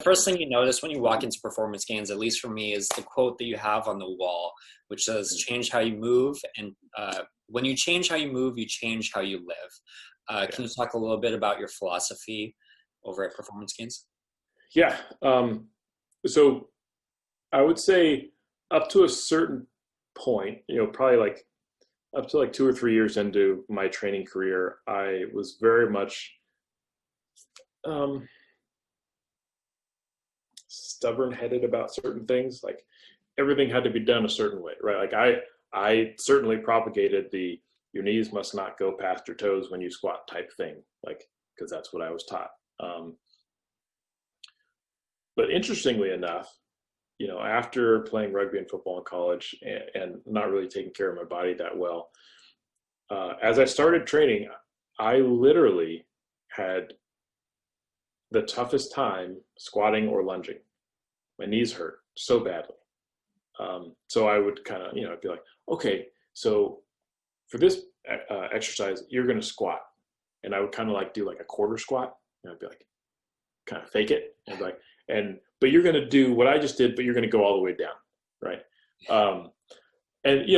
First thing you notice when you walk into Performance Gains, at least for me, is the quote that you have on the wall, which says, change how you move. And when you change how you move, you change how you live. Can you talk a little bit about your philosophy over at Performance Gains? Yeah. So I would say up to a certain point, probably like up to like 2 or 3 years into my training career, I was very much stubborn-headed about certain things. Like everything had to be done a certain way, right? Like I certainly propagated the your knees must not go past your toes when you squat type thing, like, because that's what I was taught. But interestingly enough, after playing rugby and football in college and not really taking care of my body that well, as I started training, I literally had the toughest time squatting or lunging. My knees hurt so badly. So I would kind of, I'd be like, okay, so for this exercise, you're going to squat. And I would kind of like do like a quarter squat. And I'd be like, kind of fake it. And like, but you're going to do what I just did, but you're going to go all the way down. Right. And,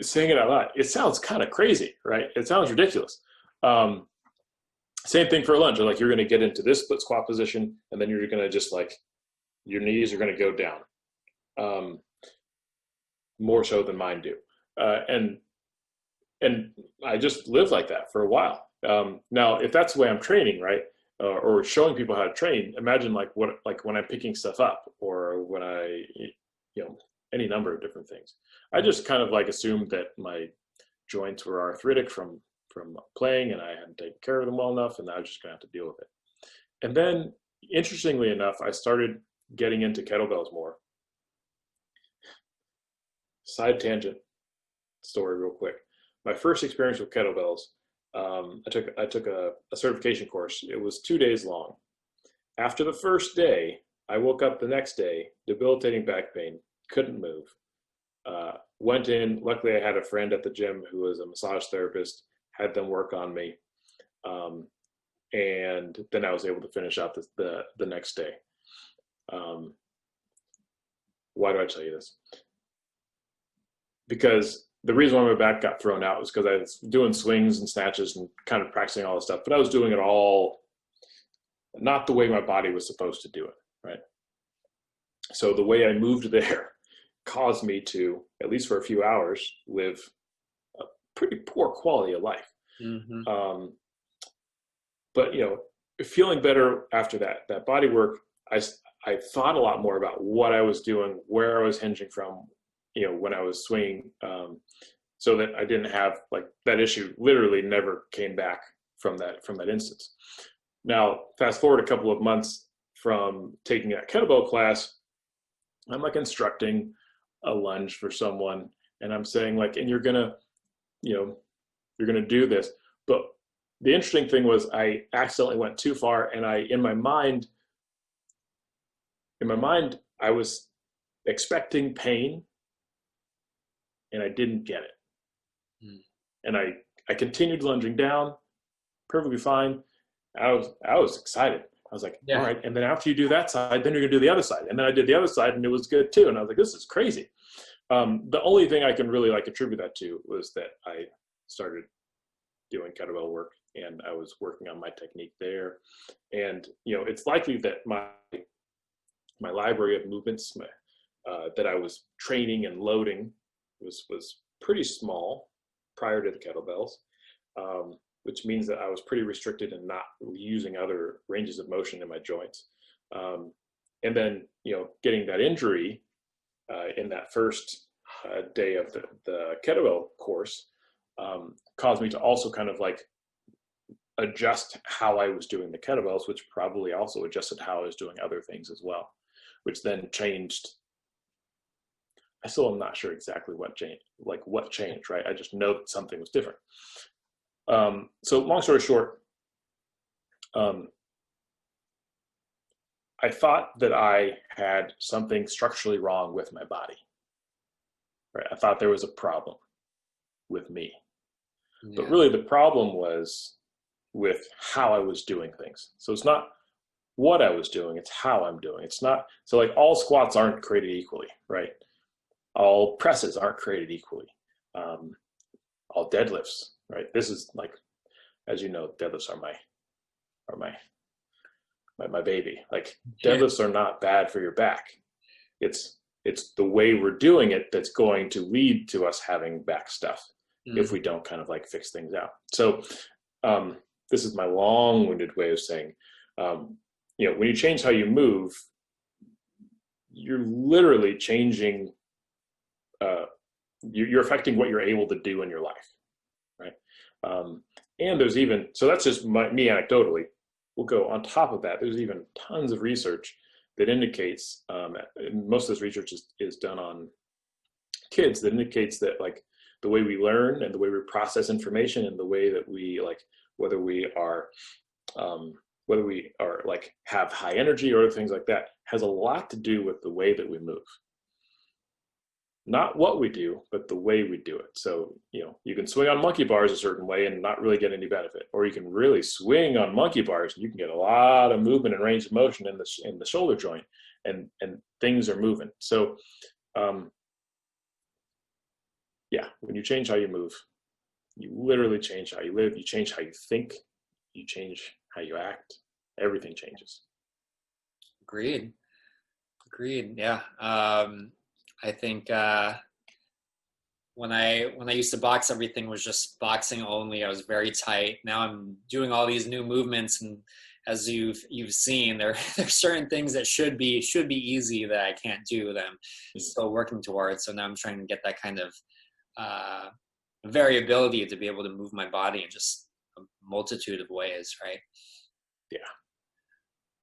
saying it out loud, it sounds kind of crazy, right? It sounds ridiculous. Same thing for a lunge. Like you're going to get into this split squat position, and then you're going to just like, your knees are going to go down, more so than mine do. And I just lived like that for a while. Now, if that's the way I'm training, right, or showing people how to train, imagine like when I'm picking stuff up, or when I, any number of different things. I just kind of like assumed that my joints were arthritic from playing, and I hadn't taken care of them well enough, and I was just gonna have to deal with it. And then, interestingly enough, I started getting into kettlebells more. Side tangent story real quick. My first experience with kettlebells, I took a certification course. It was 2 days long. After the first day, I woke up the next day, debilitating back pain, couldn't move. Went in, luckily I had a friend at the gym who was a massage therapist, had them work on me. And then I was able to finish out the next day. Why do I tell you this? Because the reason why my back got thrown out was because I was doing swings and snatches and kind of practicing all this stuff, but I was doing it all not the way my body was supposed to do it, right? So the way I moved there caused me to, at least for a few hours, live a pretty poor quality of life. Mm-hmm. But feeling better after that body work, I thought a lot more about what I was doing, where I was hinging from, when I was swinging, so that I didn't have like that issue. Literally never came back from that instance. Now, fast forward a couple of months from taking that kettlebell class, I'm like instructing a lunge for someone, and I'm saying like, and you're gonna do this. But the interesting thing was I accidentally went too far, and in my mind, I was expecting pain, and I didn't get it. And I continued lunging down, perfectly fine. I was excited. I was like, all right. And then after you do that side, then you're gonna do the other side. And then I did the other side, and it was good too. And I was like, this is crazy. The only thing I can really like attribute that to was that I started doing kettlebell work, and I was working on my technique there. And it's likely that my library of movements that I was training and loading was pretty small prior to the kettlebells, which means that I was pretty restricted and not using other ranges of motion in my joints. And then, getting that injury in that first day of the kettlebell course caused me to also kind of like adjust how I was doing the kettlebells, which probably also adjusted how I was doing other things as well, which then changed. I still am not sure exactly what changed, right? I just know that something was different. So long story short, I thought that I had something structurally wrong with my body, right? I thought there was a problem with me, but really the problem was with how I was doing things. So it's not what I was doing, it's how I'm doing. It's not, so like all squats aren't created equally, right? All presses aren't created equally. All deadlifts, right? This is like, as you know, deadlifts are my baby. Like deadlifts are not bad for your back. It's the way we're doing it that's going to lead to us having back stuff if we don't kind of like fix things out. So this is my long-winded way of saying, you know, when you change how you move, you're literally changing, you're affecting what you're able to do in your life, right? And there's even, so that's just me anecdotally. We'll go on top of that. There's even tons of research that indicates, and most of this research is done on kids, that indicates that like the way we learn and the way we process information and the way that we like, whether we are like have high energy or things like that, has a lot to do with the way that we move. Not what we do, but the way we do it. So, you know, you can swing on monkey bars a certain way and not really get any benefit, or you can really swing on monkey bars and you can get a lot of movement and range of motion in the shoulder joint, and things are moving. So, yeah, when you change how you move, you literally change how you live, you change how you think, you change how you act, everything changes. Agreed. Yeah. I think when I used to box, everything was just boxing only. I was very tight. Now I'm doing all these new movements, and as you've seen, there's certain things that should be easy that I can't do that I'm still working towards. So now I'm trying to get that kind of variability to be able to move my body in just a multitude of ways, right? Yeah,